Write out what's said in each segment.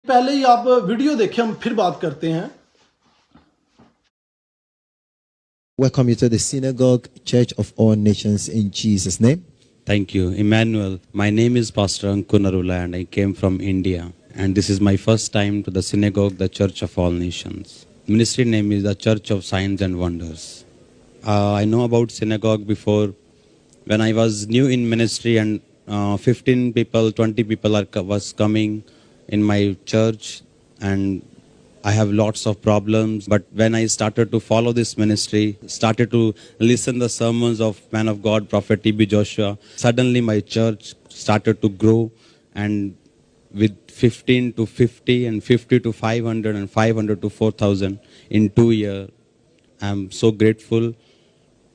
پہلے ہی آپ ویڈیو دیکھیں, ہم پھر بات کرتے ہیں. Welcome you to the Synagogue Church of All Nations in Jesus' name. Thank you, Emmanuel. My name is Pastor Ankur Narula and I came from India. And this is my first time to the synagogue, the Church of All Nations. Ministry name is the Church of Signs and Wonders. I know about synagogue before. When I was new in ministry and 15 people, 20 people was coming in my church and I have lots of problems. But when I started to follow this ministry, started to listen the sermons of man of God, Prophet T.B. Joshua, suddenly my church started to grow, and with 15 to 50 and 50 to 500 and 500 to 4,000 in 2 years. I'm so grateful,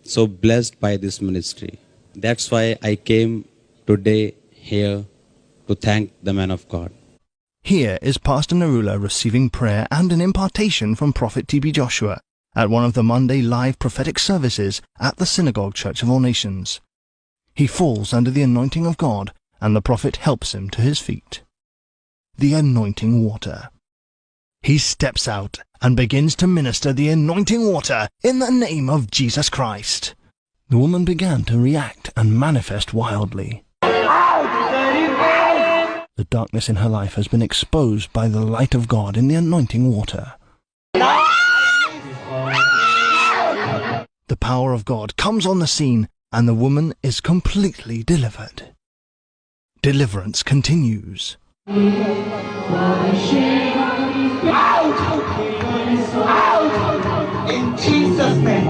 so blessed by this ministry. That's why I came today here to thank the man of God. Here is Pastor Narula receiving prayer and an impartation from Prophet T.B. Joshua at one of the Monday live prophetic services at the Synagogue Church of All Nations. He falls under the anointing of God and the prophet helps him to his feet. The anointing water. He steps out and begins to minister the anointing water in the name of Jesus Christ. The woman began to react and manifest wildly. The darkness in her life has been exposed by the light of God in the anointing water. The power of God comes on the scene and the woman is completely delivered. Deliverance continues. In Jesus' name.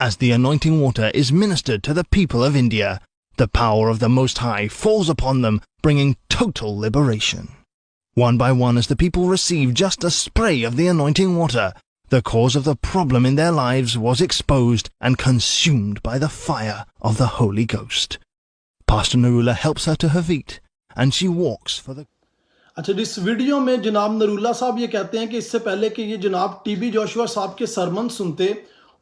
As the anointing water is ministered to the people of India, the power of the Most High falls upon them, bringing total liberation. One by one, as the people receive just a spray of the anointing water, the cause of the problem in their lives was exposed and consumed by the fire of the Holy Ghost. Pastor Narula helps her to her feet, and she walks for the... اچھا, اس video میں جناب نرولہ صاحب یہ کہتے ہیں کہ اس سے پہلے کہ یہ جناب ٹی بی جوشوا صاحب کے سرمن سنتے,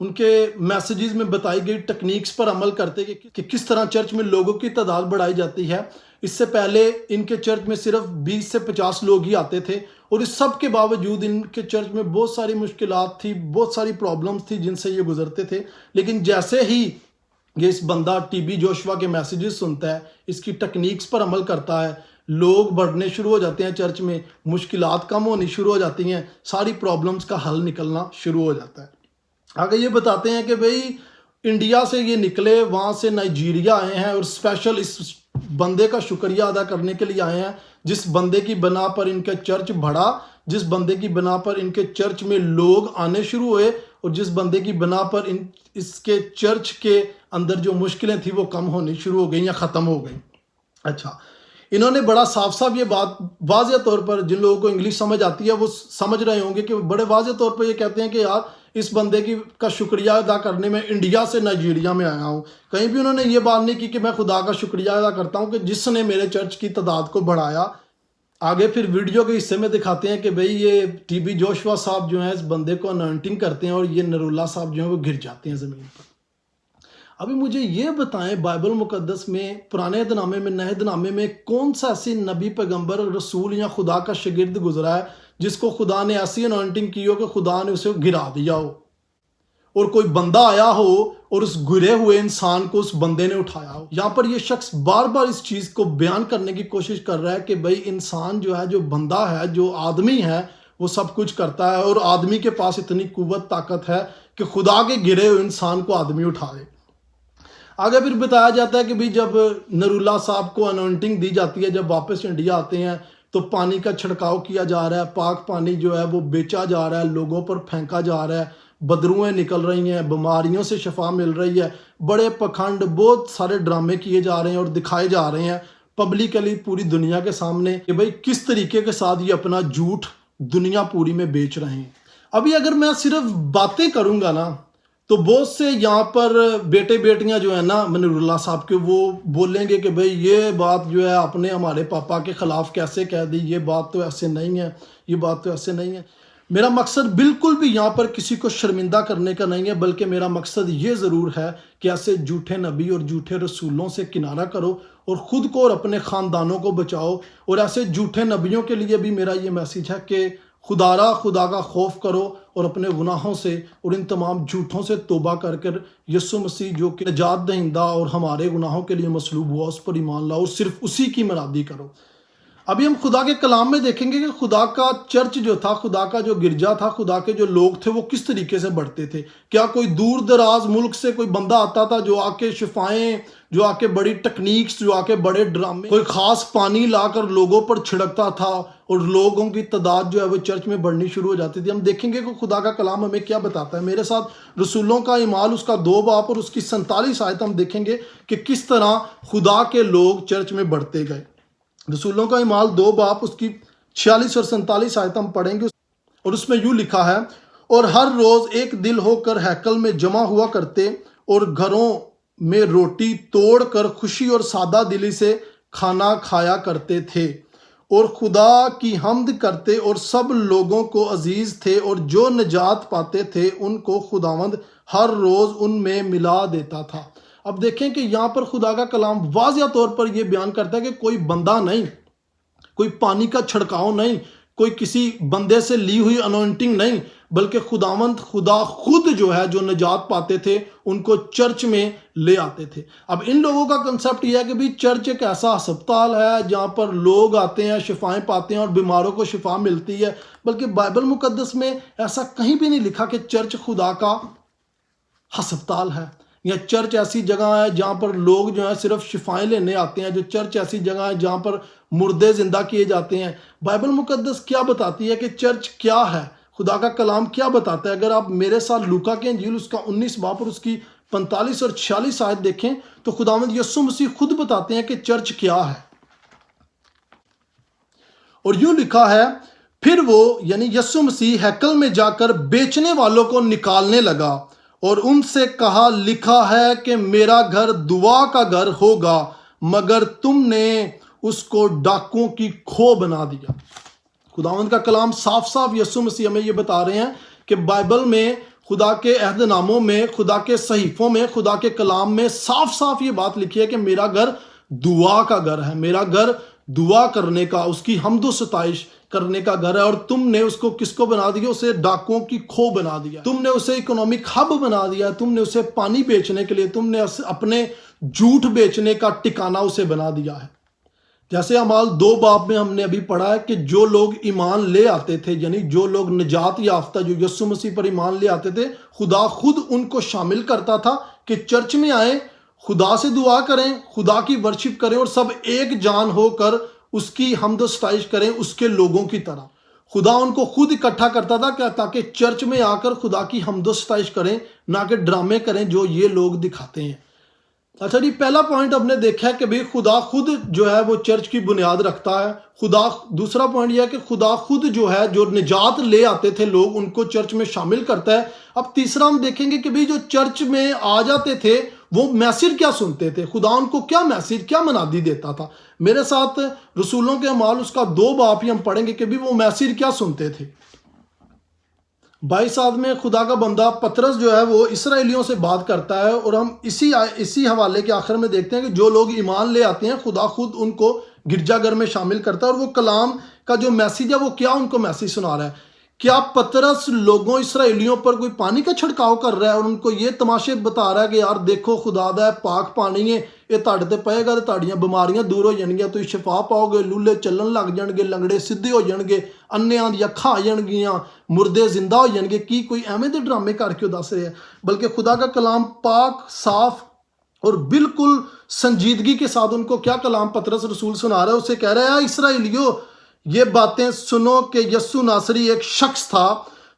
ان کے میسیجز میں بتائی گئی ٹیکنیکس پر عمل کرتے کہ کس طرح چرچ میں لوگوں کی تعداد بڑھائی جاتی ہے. اس سے پہلے ان کے چرچ میں صرف 20 سے 50 لوگ ہی آتے تھے, اور اس سب کے باوجود ان کے چرچ میں بہت ساری مشکلات تھی, بہت ساری پرابلمز تھی جن سے یہ گزرتے تھے. لیکن جیسے ہی یہ اس بندہ ٹی بی جوشوا کے میسیجز سنتا ہے, اس کی ٹیکنیکس پر عمل کرتا ہے, لوگ بڑھنے شروع ہو جاتے ہیں چرچ میں, مشکلات کم ہونی شروع ہو جاتی ہیں, ساری پرابلمز کا حل نکلنا شروع ہو جاتا ہے. آگے یہ بتاتے ہیں کہ بھئی انڈیا سے یہ نکلے, وہاں سے نائجیریا آئے ہیں, اور اسپیشل اس بندے کا شکریہ ادا کرنے کے لیے آئے ہیں جس بندے کی بنا پر ان کا چرچ بڑھا, جس بندے کی بنا پر ان کے چرچ میں لوگ آنے شروع ہوئے, اور جس بندے کی بنا پر اس کے چرچ کے اندر جو مشکلیں تھیں وہ کم ہونی شروع ہو گئیں یا ختم ہو گئیں. اچھا, انہوں نے بڑا صاف صاف یہ بات واضح طور پر, جن لوگوں کو انگلش سمجھ آتی ہے وہ سمجھ رہے ہوں گے کہ بڑے واضح طور پر یہ کہتے ہیں کہ یار اس بندے کا شکریہ ادا کرنے میں انڈیا سے نائجیریا میں آیا ہوں. کہیں بھی انہوں نے یہ بات نہیں کی کہ میں خدا کا شکریہ ادا کرتا ہوں کہ جس نے میرے چرچ کی تعداد کو بڑھایا. آگے پھر ویڈیو کے حصے میں دکھاتے ہیں کہ بھئی یہ ٹی بی جوشوا صاحب جو ہیں اس بندے کو انوائنٹنگ کرتے ہیں, اور یہ نرولہ صاحب جو ہیں وہ گر جاتے ہیں زمین پر. ابھی مجھے یہ بتائیں, بائبل مقدس میں, پرانے دنامے میں, نئے دنامے میں کون سا ایسی نبی, پیغمبر, رسول یا خدا کا شاگرد گزرا ہے جس کو خدا نے ایسی انوائنٹنگ کی ہو کہ خدا نے اسے گرا دیا ہو, اور کوئی بندہ آیا ہو اور اس گرے ہوئے انسان کو اس بندے نے اٹھایا ہو. یہاں پر یہ شخص بار بار اس چیز کو بیان کرنے کی کوشش کر رہا ہے کہ بھئی انسان جو ہے, جو بندہ ہے, جو آدمی ہے, وہ سب کچھ کرتا ہے, اور آدمی کے پاس اتنی قوت طاقت ہے کہ خدا کے گرے ہوئے انسان کو آدمی اٹھائے. آگے پھر بتایا جاتا ہے کہ بھی جب نرولہ صاحب کو انوائنٹنگ دی جاتی ہے, جب واپس انڈیا آتے ہیں تو پانی کا چھڑکاؤ کیا جا رہا ہے, پاک پانی جو ہے وہ بیچا جا رہا ہے, لوگوں پر پھینکا جا رہا ہے, بدروئیں نکل رہی ہیں, بیماریوں سے شفا مل رہی ہے, بڑے پکھنڈ, بہت سارے ڈرامے کیے جا رہے ہیں اور دکھائے جا رہے ہیں پبلکلی پوری دنیا کے سامنے کہ بھئی کس طریقے کے ساتھ یہ اپنا جھوٹ دنیا پوری میں بیچ رہے ہیں. ابھی اگر میں صرف باتیں کروں گا نا تو بہت سے یہاں پر بیٹے بیٹیاں جو ہیں نا نرولہ صاحب کے, وہ بولیں گے کہ بھئی یہ بات جو ہے آپ نے ہمارے پاپا کے خلاف کیسے کہہ دی, یہ بات تو ایسے نہیں ہے, یہ بات تو ایسے نہیں ہے. میرا مقصد بالکل بھی یہاں پر کسی کو شرمندہ کرنے کا نہیں ہے، بلکہ میرا مقصد یہ ضرور ہے کہ ایسے جھوٹے نبی اور جھوٹے رسولوں سے کنارہ کرو اور خود کو اور اپنے خاندانوں کو بچاؤ. اور ایسے جھوٹے نبیوں کے لیے بھی میرا یہ میسیج ہے کہ خدا کا خوف کرو اور اپنے گناہوں سے اور ان تمام جھوٹوں سے توبہ کر کر یسوع مسیح جو کہ نجات دہندہ اور ہمارے گناہوں کے لیے مصلوب ہوا اس پر ایمان لاؤ اور صرف اسی کی مرادی کرو. ابھی ہم خدا کے کلام میں دیکھیں گے کہ خدا کا چرچ جو تھا، خدا کا جو گرجا تھا، خدا کے جو لوگ تھے وہ کس طریقے سے بڑھتے تھے. کیا کوئی دور دراز ملک سے کوئی بندہ آتا تھا جو آ کے شفائیں، جو آ کے بڑی ٹیکنیکس، جو آ کے بڑے ڈرامے، کوئی خاص پانی لا کر لوگوں پر چھڑکتا تھا اور لوگوں کی تعداد جو ہے وہ چرچ میں بڑھنی شروع ہو جاتی تھی؟ ہم دیکھیں گے کہ خدا کا کلام ہمیں کیا بتاتا ہے. میرے ساتھ رسولوں کا اعمال اس کا 2 باب اور اس کی 47 آیت ہم دیکھیں گے کہ کس طرح خدا کے لوگ چرچ میں بڑھتے گئے. رسولوں کا اعمال 2 باب اس کی 46 اور 47 آیت ہم پڑھیں گے اور اس میں یوں لکھا ہے، اور ہر روز ایک دل ہو کر ہیکل میں جمع ہوا کرتے اور گھروں میں روٹی توڑ کر خوشی اور سادہ دلی سے کھانا کھایا کرتے تھے اور خدا کی حمد کرتے اور سب لوگوں کو عزیز تھے اور جو نجات پاتے تھے ان کو خداوند ہر روز ان میں ملا دیتا تھا. اب دیکھیں کہ یہاں پر خدا کا کلام واضح طور پر یہ بیان کرتا ہے کہ کوئی بندہ نہیں، کوئی پانی کا چھڑکاؤ نہیں، کوئی کسی بندے سے لی ہوئی انوائنٹنگ نہیں، بلکہ خدا خود جو ہے جو نجات پاتے تھے ان کو چرچ میں لے آتے تھے. اب ان لوگوں کا کنسپٹ یہ ہے کہ بھی چرچ ایک ایسا ہسپتال ہے جہاں پر لوگ آتے ہیں، شفائیں پاتے ہیں اور بیماروں کو شفا ملتی ہے. بلکہ بائبل مقدس میں ایسا کہیں بھی نہیں لکھا کہ چرچ خدا کا ہسپتال ہے یا چرچ ایسی جگہ ہے جہاں پر لوگ جو ہیں صرف شفائیں لینے آتے ہیں، جو چرچ ایسی جگہ ہے جہاں پر مردے زندہ کیے جاتے ہیں. بائبل مقدس کیا بتاتی ہے کہ چرچ کیا ہے؟ خدا کا کلام کیا بتاتا ہے؟ اگر آپ میرے ساتھ لوکا کی انجیل اس کا 19 باب اور اس کی 45 اور 46 آیت دیکھیں تو خداوند یسوع مسیح خود بتاتے ہیں کہ چرچ کیا ہے. اور یوں لکھا ہے، پھر وہ یعنی یسوع مسیح ہیکل میں جا کر بیچنے والوں کو نکالنے لگا اور ان سے کہا، لکھا ہے کہ میرا گھر دعا کا گھر ہوگا، مگر تم نے اس کو ڈاکوؤں کی کھو بنا دیا. خداوند کا کلام صاف صاف یسوع مسیح ہمیں یہ بتا رہے ہیں کہ بائبل میں، خدا کے عہد ناموں میں، خدا کے صحیفوں میں، خدا کے کلام میں صاف صاف یہ بات لکھی ہے کہ میرا گھر دعا کا گھر ہے، میرا گھر دعا کرنے کا، اس کی حمد و ستائش کرنے کا گھر ہے. اور تم نے اس کو کس کو بنا دیا؟ اسے ڈاکوؤں کی کھو بنا دیا، تم نے اسے اکنامک ہب بنا دیا، تم نے اسے پانی بیچنے کے لیے، تم نے اپنے جھوٹ بیچنے کا ٹکانہ اسے بنا دیا ہے. جیسے اعمال 2 باب میں ہم نے ابھی پڑھا ہے کہ جو لوگ ایمان لے آتے تھے، یعنی جو لوگ نجات یافتہ جو یسوع مسیح پر ایمان لے آتے تھے، خدا خود ان کو شامل کرتا تھا کہ چرچ میں آئیں، خدا سے دعا کریں، خدا کی ورشپ کریں اور سب ایک جان ہو کر اس کی حمد و ستائش کریں اس کے لوگوں کی طرح. خدا ان کو خود اکٹھا کرتا تھا تاکہ چرچ میں آ کر خدا کی حمد و ستائش کریں، نہ کہ ڈرامے کریں جو یہ لوگ دکھاتے ہیں. اچھا جی، پہلا پوائنٹ ہم نے دیکھا ہے کہ بھئی خدا خود جو ہے وہ چرچ کی بنیاد رکھتا ہے. دوسرا پوائنٹ یہ ہے کہ خدا خود جو ہے جو نجات لے آتے تھے لوگ ان کو چرچ میں شامل کرتا ہے. اب تیسرا ہم دیکھیں گے کہ بھئی جو چرچ میں آ جاتے تھے وہ میسج کیا سنتے تھے، خدا ان کو کیا میسج، کیا منادی دیتا تھا. میرے ساتھ رسولوں کے اعمال اس کا 2 باب ہی ہم پڑھیں گے کہ بھی وہ میسج کیا سنتے تھے. 22 آیت میں خدا کا بندہ پطرس جو ہے وہ اسرائیلیوں سے بات کرتا ہے اور ہم اسی حوالے کے آخر میں دیکھتے ہیں کہ جو لوگ ایمان لے آتے ہیں خدا خود ان کو گرجا گھر میں شامل کرتا ہے. اور وہ کلام کا جو میسج ہے وہ کیا ان کو میسج سنا رہا ہے؟ کیا پطرس لوگوں اسرائیلیوں پر کوئی پانی کا چھڑکاؤ کر رہا ہے اور ان کو یہ تماشے بتا رہا ہے کہ یار دیکھو خدا دا ہے پاک پانی ہے، یہ تہاڈے تے پئے گا تے تہاڈیاں بیماریاں دور ہو جانگیاں، تسی شفا پاؤ گے، لولے چلن لگ جان گے، لنگڑے سیدھے ہو جان گے، انیاں دی اکھاں آ جان گیاں، مردے زندہ ہو جان گے؟ کی کوئی ایویں دے ڈرامے کر کے دس رہے ہیں؟ بلکہ خدا کا کلام پاک، صاف اور بالکل سنجیدگی کے ساتھ ان کو کیا کلام پطرس رسول سنا رہا ہے؟ اسے کہہ رہا ہے، اسرائیلیو یہ باتیں سنو کہ یسوع ناصری ایک شخص تھا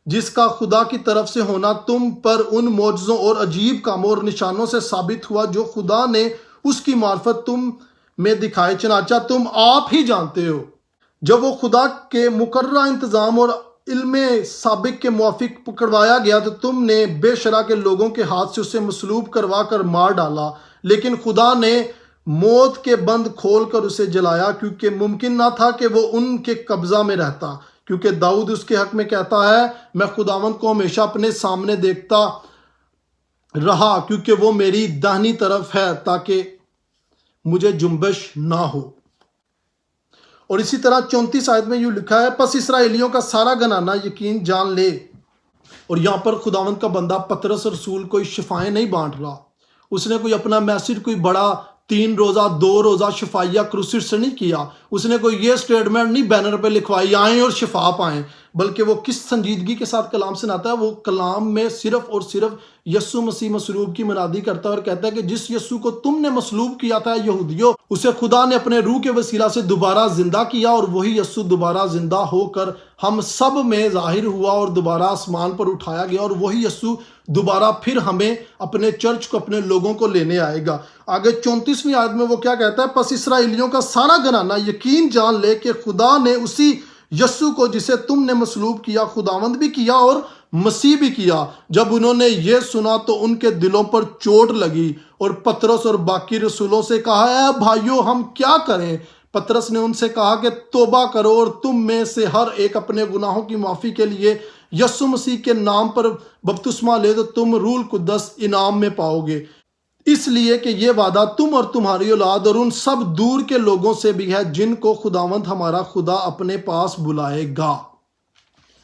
جس کا خدا کی طرف سے ہونا تم پر ان معجزوں اور عجیب کاموں اور نشانوں سے ثابت ہوا جو خدا نے اس کی معرفت تم میں دکھائے، چنانچہ تم آپ ہی جانتے ہو. جب وہ خدا کے مقررہ انتظام اور علم سابق کے موافق پکڑوایا گیا تو تم نے بے شرع کے لوگوں کے ہاتھ سے اسے مصلوب کروا کر مار ڈالا، لیکن خدا نے موت کے بند کھول کر اسے جلایا، کیونکہ ممکن نہ تھا کہ وہ ان کے قبضہ میں رہتا، کیونکہ داؤد اس کے حق میں کہتا ہے میں خداوند کو ہمیشہ اپنے سامنے دیکھتا رہا کیونکہ وہ میری داہنی طرف ہے تاکہ مجھے جنبش نہ ہو. اور اسی طرح 34 آیت میں یوں لکھا ہے پس اسرائیلیوں کا سارا گھرانہ یقین جان لے. اور یہاں پر خداوند کا بندہ پطرس رسول کوئی شفائیں نہیں بانٹ رہا. اس نے کوئی اپنا میسج کوئی بڑا 3 روزہ 2 روزہ شفائیہ کروسیڈ سے نہیں کیا. اس نے کوئی یہ سٹیٹمنٹ نہیں بینر پہ لکھوائی آئیں اور شفا پائیں، بلکہ وہ کس سنجیدگی کے ساتھ کلام سناتا ہے. وہ کلام میں صرف اور صرف یسوع مسیح مصلوب کی منادی کرتا ہے اور کہتا ہے کہ جس یسوع کو تم نے مصلوب کیا تھا یہودیوں، اسے خدا نے اپنے روح کے وسیلہ سے دوبارہ زندہ کیا، اور وہی یسوع دوبارہ زندہ ہو کر ہم سب میں ظاہر ہوا اور دوبارہ آسمان پر اٹھایا گیا، اور وہی یسوع دوبارہ پھر ہمیں اپنے چرچ کو اپنے لوگوں کو لینے آئے گا. آگے 34ویں آیت میں وہ کیا کہتا ہے پس اسرائیلیوں کا سارا گھرانہ یقین جان لے کہ خدا نے اسی یسوع کو جسے تم نے مصلوب کیا خداوند بھی کیا اور مسیح بھی کیا. جب انہوں نے یہ سنا تو ان کے دلوں پر چوٹ لگی اور پطرس اور باقی رسولوں سے کہا اے بھائیو ہم کیا کریں؟ پطرس نے ان سے کہا کہ توبہ کرو اور تم میں سے ہر ایک اپنے گناہوں کی معافی کے لیے یسوع مسیح کے نام پر بپتسمہ لے تو تم روح القدس انعام میں پاؤ گے، اس لیے کہ یہ وعدہ تم اور تمہاری اولاد اور ان سب دور کے لوگوں سے بھی ہے جن کو خداوند ہمارا خدا اپنے پاس بلائے گا.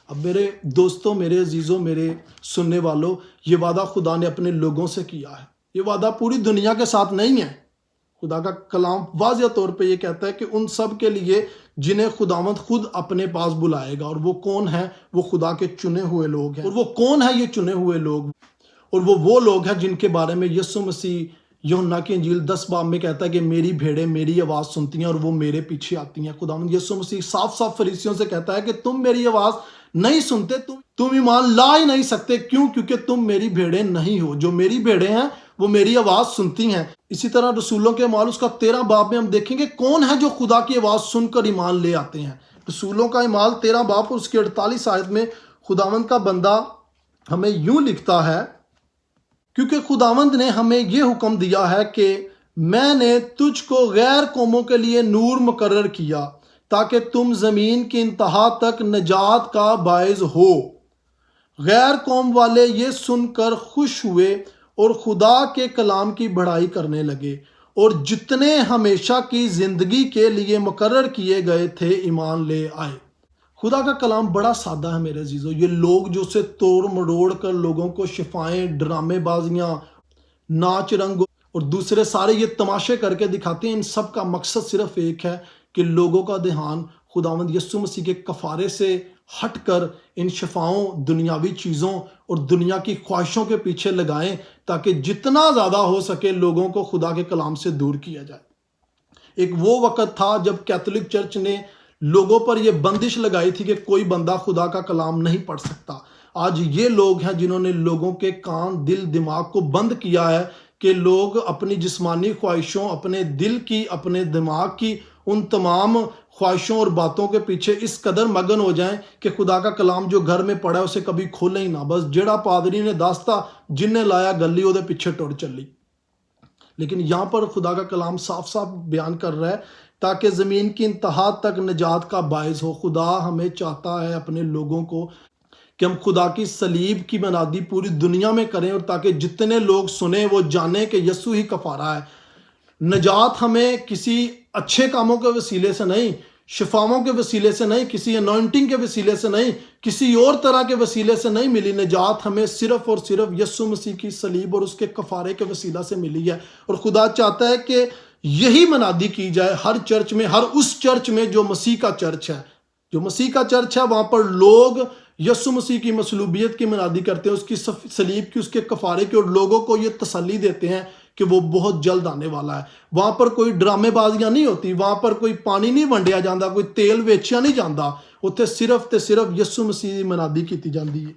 اب میرے دوستوں، میرے عزیزوں، میرے سننے والوں، یہ وعدہ خدا نے اپنے لوگوں سے کیا ہے. یہ وعدہ پوری دنیا کے ساتھ نہیں ہے. خدا کا کلام واضح طور پہ یہ کہتا ہے کہ ان سب کے لیے جنہیں خداوند خود اپنے پاس بلائے گا. اور وہ کون ہیں؟ وہ خدا کے چنے ہوئے لوگ ہیں. اور وہ کون ہیں یہ چنے ہوئے لوگ؟ اور وہ لوگ ہیں جن کے بارے میں یسوع مسیح یوحنا کی انجیل 10 باب میں کہتا ہے کہ میری بھیڑیں میری آواز سنتی ہیں اور وہ میرے پیچھے آتی ہیں. خداوند یسوع مسیح صاف صاف فریسیوں سے کہتا ہے کہ تم میری آواز نہیں سنتے، تم ایمان لا ہی نہیں سکتے. کیوں؟ کیونکہ تم میری بھیڑیں نہیں ہو. جو میری بھیڑیں ہیں وہ میری آواز سنتی ہیں. اسی طرح رسولوں کے اعمال اس کا 13 باب میں ہم دیکھیں گے کون ہے جو خدا کی آواز سن کر ایمان لے آتے ہیں. رسولوں کا اعمال 13 باب اور اس کی 48 آیت میں خداوند کا بندہ ہمیں یوں لکھتا ہے کیونکہ خداوند نے ہمیں یہ حکم دیا ہے کہ میں نے تجھ کو غیر قوموں کے لیے نور مقرر کیا تاکہ تم زمین کی انتہا تک نجات کا باعث ہو. غیر قوم والے یہ سن کر خوش ہوئے اور خدا کے کلام کی بڑائی کرنے لگے، اور جتنے ہمیشہ کی زندگی کے لیے مقرر کیے گئے تھے ایمان لے آئے. خدا کا کلام بڑا سادہ ہے میرے عزیزو. یہ لوگ جو اسے توڑ مروڑ کر لوگوں کو شفائیں، ڈرامے بازیاں، ناچ رنگ اور دوسرے سارے یہ تماشے کر کے دکھاتے ہیں، ان سب کا مقصد صرف ایک ہے کہ لوگوں کا دھیان خداوند یسوع مسیح کے کفارے سے ہٹ کر ان شفاؤں، دنیاوی چیزوں اور دنیا کی خواہشوں کے پیچھے لگائیں تاکہ جتنا زیادہ ہو سکے لوگوں کو خدا کے کلام سے دور کیا جائے. ایک وہ وقت تھا جب کیتھولک چرچ نے لوگوں پر یہ بندش لگائی تھی کہ کوئی بندہ خدا کا کلام نہیں پڑھ سکتا. آج یہ لوگ ہیں جنہوں نے لوگوں کے کان، دل، دماغ کو بند کیا ہے کہ لوگ اپنی جسمانی خواہشوں، اپنے دل کی، اپنے دماغ کی ان تمام خواہشوں اور باتوں کے پیچھے اس قدر مگن ہو جائیں کہ خدا کا کلام جو گھر میں پڑھا ہے اسے کبھی کھولیں ہی نہ. بس جڑا پادری نے داستا جن نے لایا گلی وہ پیچھے ٹر چلی. لیکن یہاں پر خدا کا کلام صاف صاف بیان کر رہا ہے تاکہ زمین کی انتہا تک نجات کا باعث ہو. خدا ہمیں چاہتا ہے اپنے لوگوں کو کہ ہم خدا کی صلیب کی منادی پوری دنیا میں کریں، اور تاکہ جتنے لوگ سنیں وہ جانیں کہ یسوع ہی کفارہ ہے. نجات ہمیں کسی اچھے کاموں کے وسیلے سے نہیں، شفاؤں کے وسیلے سے نہیں، کسی انوائنٹنگ کے وسیلے سے نہیں، کسی اور طرح کے وسیلے سے نہیں ملی. نجات ہمیں صرف اور صرف یسوع مسیح کی صلیب اور اس کے کفارے کے وسیلہ سے ملی ہے. اور خدا چاہتا ہے کہ یہی منادی کی جائے ہر چرچ میں، ہر اس چرچ میں جو مسیح کا چرچ ہے. جو مسیح کا چرچ ہے وہاں پر لوگ یسوع مسیح کی مصلوبیت کی منادی کرتے ہیں، اس کی صلیب کی، اس کے کفارے کی، اور لوگوں کو یہ تسلی دیتے ہیں کہ وہ بہت جلد آنے والا ہے. وہاں پر کوئی ڈرامے بازیاں نہیں ہوتی، وہاں پر کوئی پانی نہیں ونڈیا جاتا، کوئی تیل ویچیا نہیں جاتا. اتنے صرف یسوع مسیح کی منادی کی جاتی ہے.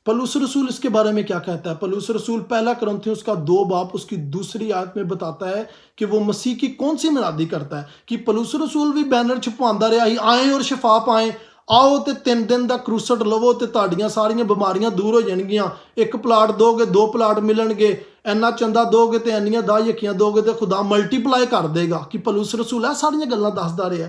پولس رسول اس کے بارے میں کیا کہتا ہے؟ پولس رسول پہلا کرنتھیوں اس کا 2 باب اس کی 2 آیت میں بتاتا ہے کہ وہ مسیح کی کون سی منادی کرتا ہے. کہ پولس رسول بھی بینر چھپواندہ رہا ہی آئیں اور شفا پائیں، آؤ تے 3 دن دا کروسٹ لو تے تہاڈیاں ساریاں بیماریاں دور ہو جان گیاں. 1 پلاٹ دو گے 2 پلاٹ ملن گے، ਇੰਨਾ ਚੰਦਾ ਦੋਗੇ ਤੇ ਇੰਨੀਆਂ ਦਾਇਕੀਆਂ ਦੋਗੇ ਤੇ ਖੁਦਾ ਮਲਟੀਪਲਾਈ ਕਰ ਦੇਗਾ। ਕਿ ਪਲੂਸ ਰਸੂਲ ਇਹ ਸਾਰੀਆਂ ਗੱਲਾਂ ਦੱਸਦਾ ਰਿਹਾ।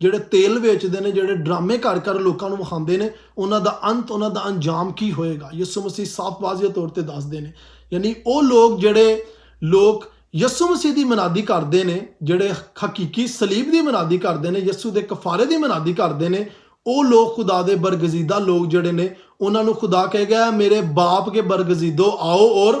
ਜਿਹੜੇ ਤੇਲ ਵੇਚਦੇ ਨੇ, ਜਿਹੜੇ ਡਰਾਮੇ ਕਰ ਲੋਕਾਂ ਨੂੰ ਵਿਖਾਉਂਦੇ ਨੇ, ਉਹਨਾਂ ਦਾ ਅੰਤ, ਉਹਨਾਂ ਦਾ ਅੰਜਾਮ ਕੀ ਹੋਏਗਾ। ਯਿਸੂ ਮਸੀਹ ਸਾਫ਼ ਵਾਜ਼ਿਹ ਤੌਰ ਤੇ ਦੱਸਦੇ ਨੇ। ਯਾਨੀ ਉਹ ਲੋਕ ਜਿਹੜੇ ਲੋਕ ਯਿਸੂ ਮਸੀਹ ਦੀ ਮਨਾਦੀ ਕਰਦੇ ਨੇ, ਜਿਹੜੇ ਹਕੀਕੀ ਸਲੀਬ ਦੀ ਮਨਾਦੀ ਕਰਦੇ ਨੇ, ਯਿਸੂ ਦੇ ਕਫਾਰੇ ਦੀ ਮਨਾਦੀ ਕਰਦੇ ਨੇ, ਉਹ ਲੋਕ ਖੁਦਾ ਦੇ ਬਰਗਜ਼ੀਦਾ ਲੋਕ ਜਿਹੜੇ ਨੇ, ਉਹਨਾਂ ਨੂੰ ਖੁਦਾ ਕਹੇਗਾ ਮੇਰੇ ਬਾਪ ਕੇ ਬਰਗਜ਼ੀਦੋ ਆਓ ਔਰ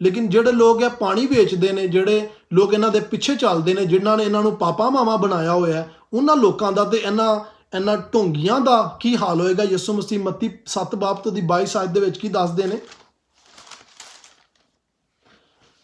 ਲੇਕਿਨ ਜਿਹੜੇ ਲੋਕ ਇਹ ਪਾਣੀ ਵੇਚਦੇ ਨੇ, ਜਿਹੜੇ ਲੋਕ ਇਹਨਾਂ ਦੇ ਪਿੱਛੇ ਚੱਲਦੇ ਨੇ, ਜਿਨ੍ਹਾਂ ਨੇ ਇਹਨਾਂ ਨੂੰ ਪਾਪਾ ਮਾਮਾ ਬਣਾਇਆ ਹੋਇਆ, ਉਹਨਾਂ ਲੋਕਾਂ ਦਾ ਤੇ ਇਹਨਾਂ ਢੋਂਗੀਆਂ ਦਾ ਕੀ ਹਾਲ ਹੋਏਗਾ। ਯਿਸੂ ਮਸੀਹ ਮੱਤੀ 7 ਬਾਬ ਤੋਂ ਦੀ 22 ਆਇਤ ਦੇ ਵਿੱਚ ਕੀ ਦੱਸਦੇ ਨੇ।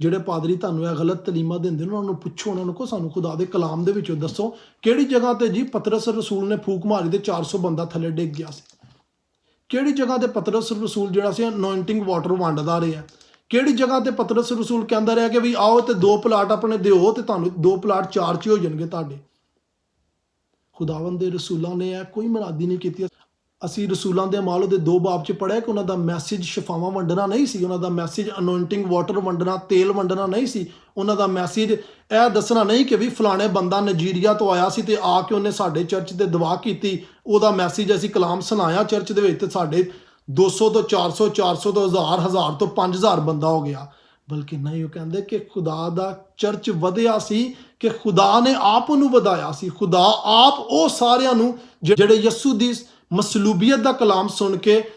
ਜਿਹੜੇ ਪਾਦਰੀ ਤੁਹਾਨੂੰ ਇਹ ਗਲਤ ਤਲੀਮਾਂ ਦਿੰਦੇ ਨੇ ਉਹਨਾਂ ਨੂੰ ਪੁੱਛੋ, ਉਹਨਾਂ ਨੂੰ ਕਹੋ ਸਾਨੂੰ ਖੁਦਾ ਦੇ ਕਲਾਮ ਦੇ ਵਿੱਚੋਂ ਦੱਸੋ ਕਿਹੜੀ ਜਗ੍ਹਾ ਤੇ ਜੀ ਪਤਰਸ ਰਸੂਲ ਨੇ ਫੂਕ ਮਾਰੀ ਤੇ 400 ਬੰਦਾ ਥੱਲੇ ਡਿੱਗ ਗਿਆ ਸੀ। ਕਿਹੜੀ ਜਗ੍ਹਾ ਤੇ ਪਤਰਸ ਰਸੂਲ ਜਿਹੜਾ ਸੀ ਅਨੋਇੰਟਿੰਗ ਵਾਟਰ ਵੰਡਦਾ ਰਿਹਾ। ਕਿਹੜੀ ਜਗ੍ਹਾ ਤੇ ਪਤਰਸ ਰਸੂਲ ਕਹਿੰਦਾ ਰਿਹਾ ਕਿ ਵੀ ਆਓ ਤੇ 2 ਪਲਾਟ ਆਪਣੇ ਦਿਓ ਤੇ ਤੁਹਾਨੂੰ 2 ਪਲਾਟ 4 ਚ ਹੋ ਜਾਣਗੇ ਤੁਹਾਡੇ। ਖੁਦਾਵੰਦ ਦੇ ਰਸੂਲਾਂ ਨੇ ਇਹ ਕੋਈ ਮਰਾਦੀ ਨਹੀਂ ਕੀਤੀ। ਅਸੀਂ ਰਸੂਲਾਂ ਦੇ ਅਮਾਲ ਦੇ 2 ਬਾਬ 'ਚ ਪੜ੍ਹਿਆ ਕਿ ਉਹਨਾਂ ਦਾ ਮੈਸੇਜ ਸ਼ਿਫਾਵਾਂ ਵੰਡਣਾ ਨਹੀਂ ਸੀ, ਉਹਨਾਂ ਦਾ ਮੈਸੇਜ ਅਨੋਇੰਟਿੰਗ ਵਾਟਰ ਵੰਡਣਾ, ਤੇਲ ਵੰਡਣਾ ਨਹੀਂ ਸੀ। ਉਹਨਾਂ ਦਾ ਮੈਸੇਜ ਇਹ ਦੱਸਣਾ ਨਹੀਂ ਕਿ ਵੀ ਫਲਾਣੇ ਬੰਦਾ ਨਾਈਜੀਰੀਆ ਤੋਂ ਆਇਆ ਸੀ ਤੇ ਆ ਕੇ ਉਹਨੇ ਸਾਡੇ ਚਰਚ ਤੇ ਦੁਆ ਕੀਤੀ, ਉਹਦਾ ਮੈਸੇਜ ਅਸੀਂ ਕਲਾਮ ਸੁਣਾਇਆ ਚਰਚ ਦੇ ਵਿੱਚ ਤੇ ਸਾਡੇ 200 ਤੋਂ 400, 400 ਤੋਂ 1000, 1000 ਤੋਂ 5000 ਬੰਦਾ ਹੋ ਗਿਆ। ਬਲਕਿ ਨਹੀਂ, ਉਹ ਕਹਿੰਦੇ ਕਿ ਖੁਦਾ ਦਾ ਚਰਚ ਵਧਿਆ ਸੀ ਕਿ ਖੁਦਾ ਨੇ ਆਪ ਉਹਨੂੰ ਵਧਾਇਆ ਸੀ। ਖੁਦਾ ਆਪ ਉਹ ਸਾਰਿਆਂ ਨੂੰ ਜਿਹੜੇ ਯਿਸੂ ਦੀ ਮਸਲੂਬੀਅਤ ਦਾ ਕਲਾਮ ਸੁਣ ਕੇ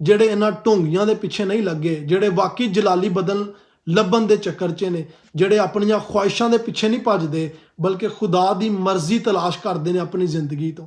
ਜਿਹੜੇ ਇਹਨਾਂ ਢੋਂਗੀਆਂ ਦੇ ਪਿੱਛੇ ਨਹੀਂ ਲੱਗੇ, ਜਿਹੜੇ ਵਾਕਈ ਜਲਾਲੀ ਬਦਨ ਲੱਭਣ ਦੇ ਚੱਕਰ 'ਚ ਨੇ, ਜਿਹੜੇ ਆਪਣੀਆਂ ਖੁਆਇਸ਼ਾਂ ਦੇ ਪਿੱਛੇ ਨਹੀਂ ਭੱਜਦੇ ਬਲਕਿ ਖੁਦਾ ਦੀ ਮਰਜ਼ੀ ਤਲਾਸ਼ ਕਰਦੇ ਨੇ ਆਪਣੀ ਜ਼ਿੰਦਗੀ ਤੋਂ।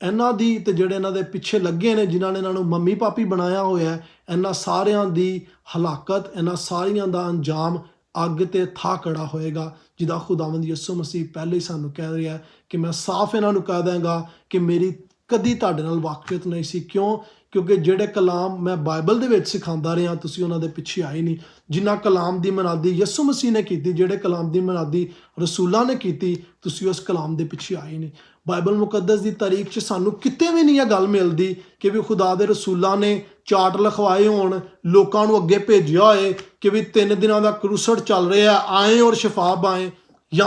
ਇਹਨਾਂ ਦੀ ਤੇ ਜਿਹੜੇ ਇਹਨਾਂ ਦੇ ਪਿੱਛੇ ਲੱਗੇ ਨੇ, ਜਿਨ੍ਹਾਂ ਨੇ ਇਹਨਾਂ ਨੂੰ ਮੰਮੀ ਪਾਪੀ ਬਣਾਇਆ ਹੋਇਆ ਹੈ, ਇਹਨਾਂ ਸਾਰਿਆਂ ਦੀ ਹਲਾਕਤ, ਇਹਨਾਂ ਸਾਰੀਆਂ ਦਾ ਅੰਜਾਮ ਅੱਗ ਤੇ ਥਾ ਖੜਾ ਹੋਏਗਾ, ਜਿਹਦਾ ਖੁਦਾਵੰਦ ਯਿਸੂ ਮਸੀਹ ਪਹਿਲੇ ਹੀ ਸਾਨੂੰ ਕਹਿ ਰਿਹਾ ਹੈ ਕਿ ਮੈਂ ਸਾਫ਼ ਇਹਨਾਂ ਨੂੰ ਕਹਿ ਦਾਂਗਾ ਕਿ ਮੇਰੀ ਕਦੀ ਤੁਹਾਡੇ ਨਾਲ ਵਾਕਫੀਅਤ ਨਹੀਂ ਸੀ। ਕਿਉਂਕਿ ਜਿਹੜੇ ਕਲਾਮ ਮੈਂ ਬਾਈਬਲ ਦੇ ਵਿੱਚ ਸਿਖਾਉਂਦਾ ਰਿਹਾ ਤੁਸੀਂ ਉਹਨਾਂ ਦੇ ਪਿੱਛੇ ਆਏ ਨਹੀਂ। ਜਿਨ੍ਹਾਂ ਕਲਾਮ ਦੀ ਮਨਾਦੀ ਯਿਸੂ ਮਸੀਹ ਨੇ ਕੀਤੀ, ਜਿਹੜੇ ਕਲਾਮ ਦੀ ਮਨਾਦੀ ਰਸੂਲਾਂ ਨੇ ਕੀਤੀ, ਤੁਸੀਂ ਉਸ ਕਲਾਮ ਦੇ ਪਿੱਛੇ ਆਏ ਨਹੀਂ। ਬਾਈਬਲ ਮੁਕੱਦਸ ਦੀ ਤਾਰੀਖ 'ਚ ਸਾਨੂੰ ਕਿਤੇ ਵੀ ਨਹੀਂ ਇਹ ਗੱਲ ਮਿਲਦੀ ਕਿ ਵੀ ਖੁਦਾ ਦੇ ਰਸੂਲਾਂ ਨੇ ਚਾਰਟ ਲਿਖਵਾਏ ਹੋਣ, ਲੋਕਾਂ ਨੂੰ ਅੱਗੇ ਭੇਜਿਆ ਹੋਏ ਕਿ ਵੀ 3 ਦਿਨਾਂ ਦਾ ਕਰੂਸਡ ਚੱਲ ਰਿਹਾ, ਆਏ ਔਰ ਸ਼ਿਫਾ ਪਾਏ। ਜਾਂ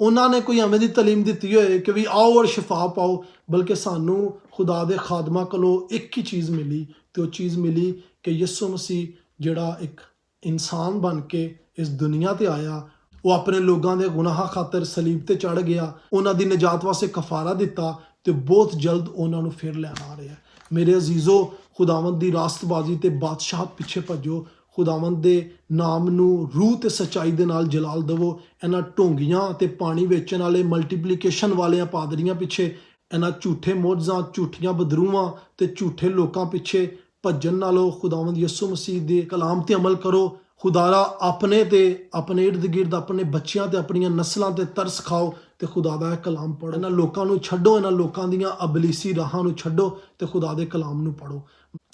ਉਹਨਾਂ ਨੇ ਕੋਈ ਐਵੇਂ ਦੀ ਤਾਲੀਮ ਦਿੱਤੀ ਹੋਏ ਕਿ ਵੀ ਆਓ ਔਰ ਸ਼ਿਫਾ ਪਾਓ, ਬਲਕਿ ਸਾਨੂੰ ਖੁਦਾ ਦੇ ਖਾਦਮਾਂ ਕੋਲੋਂ ਇੱਕ ਹੀ ਚੀਜ਼ ਮਿਲੀ, ਤੇ ਉਹ ਚੀਜ਼ ਮਿਲੀ ਕਿ ਯਿਸੂ ਮਸੀਹ ਜਿਹੜਾ ਇੱਕ ਇਨਸਾਨ ਬਣ ਕੇ ਇਸ ਦੁਨੀਆ ਤੇ ਆਇਆ, ਉਹ ਆਪਣੇ ਲੋਕਾਂ ਦੇ ਗੁਨਾਹਾਂ ਖਾਤਰ ਸਲੀਬ ਤੇ ਚੜ ਗਿਆ, ਉਹਨਾਂ ਦੀ ਨਜਾਤ ਵਾਸਤੇ ਕਫਾਰਾ ਦਿੱਤਾ, ਤੇ ਬਹੁਤ ਜਲਦ ਉਹਨਾਂ ਨੂੰ ਫਿਰ ਲੈਣ ਆ ਰਿਹਾ। ਮੇਰੇ ਅਜ਼ੀਜ਼ੋ, ਖੁਦਾਵੰਦ ਦੀ ਰਾਸਤਬਾਜ਼ੀ ਤੇ ਬਾਦਸ਼ਾਹਤ ਪਿੱਛੇ ਭੱਜੋ, ਖੁਦਾਵੰਦ ਦੇ ਨਾਮ ਨੂੰ ਰੂਹ ਤੇ ਸੱਚਾਈ ਦੇ ਨਾਲ ਜਲਾਲ ਦੇਵੋ। ਇਹਨਾਂ ਢੋਂਗੀਆਂ ਤੇ ਪਾਣੀ ਵੇਚਣ ਵਾਲੇ ਮਲਟੀਪਲੀਕੇਸ਼ਨ ਵਾਲਿਆਂ ਪਾਦਰੀਆਂ ਪਿੱਛੇ, ਇਹਨਾਂ ਝੂਠੇ ਮੋਜਜ਼ਾਂ, ਝੂਠੀਆਂ ਬਦਰੂਆਂ ਤੇ ਝੂਠੇ ਲੋਕਾਂ ਪਿੱਛੇ ਭੱਜਣ ਨਾਲੋਂ ਖੁਦਾਵੰਦ ਯਿਸੂ ਮਸੀਹ ਦੇ ਕਲਾਮ ਤੇ ਅਮਲ ਕਰੋ। ਖੁਦਾਰਾ ਆਪਣੇ ਤੇ ਆਪਣੇ ਇਰਦ ਗਿਰਦ ਆਪਣੇ ਬੱਚਿਆਂ ਤੇ ਆਪਣੀਆਂ ਨਸਲਾਂ ਤੇ ਤਰਸ ਖਾਓ ਤੇ ਖੁਦਾ ਦਾ ਕਲਾਮ ਪੜ੍ਹੋ। ਇਹਨਾਂ ਲੋਕਾਂ ਨੂੰ ਛੱਡੋ, ਇਹਨਾਂ ਲੋਕਾਂ ਦੀਆਂ ਅਬਲੀਸੀ ਰਾਹਾਂ ਨੂੰ ਛੱਡੋ ਤੇ ਖੁਦਾ ਦੇ ਕਲਾਮ ਨੂੰ ਪੜ੍ਹੋ।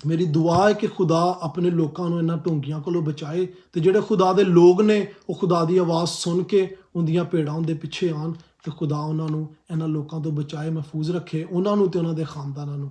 ਮੇਰੀ ਦੁਆ ਹੈ ਕਿ ਖੁਦਾ ਆਪਣੇ ਲੋਕਾਂ ਨੂੰ ਇਹਨਾਂ ਢੋਂਗੀਆਂ ਕੋਲੋਂ ਬਚਾਏ, ਤੇ ਜਿਹੜੇ ਖੁਦਾ ਦੇ ਲੋਕ ਨੇ ਉਹ ਖੁਦਾ ਦੀ ਆਵਾਜ਼ ਸੁਣ ਕੇ ਉਹਦੀਆਂ ਭੇਡਾਂ ਦੇ ਪਿੱਛੇ ਆਉਣ, ਤੇ ਖੁਦਾ ਉਹਨਾਂ ਨੂੰ ਇਹਨਾਂ ਲੋਕਾਂ ਤੋਂ ਬਚਾਏ, ਮਹਿਫੂਜ਼ ਰੱਖੇ, ਉਹਨਾਂ ਨੂੰ ਤੇ ਉਹਨਾਂ ਦੇ ਖਾਨਦਾਨਾਂ ਨੂੰ।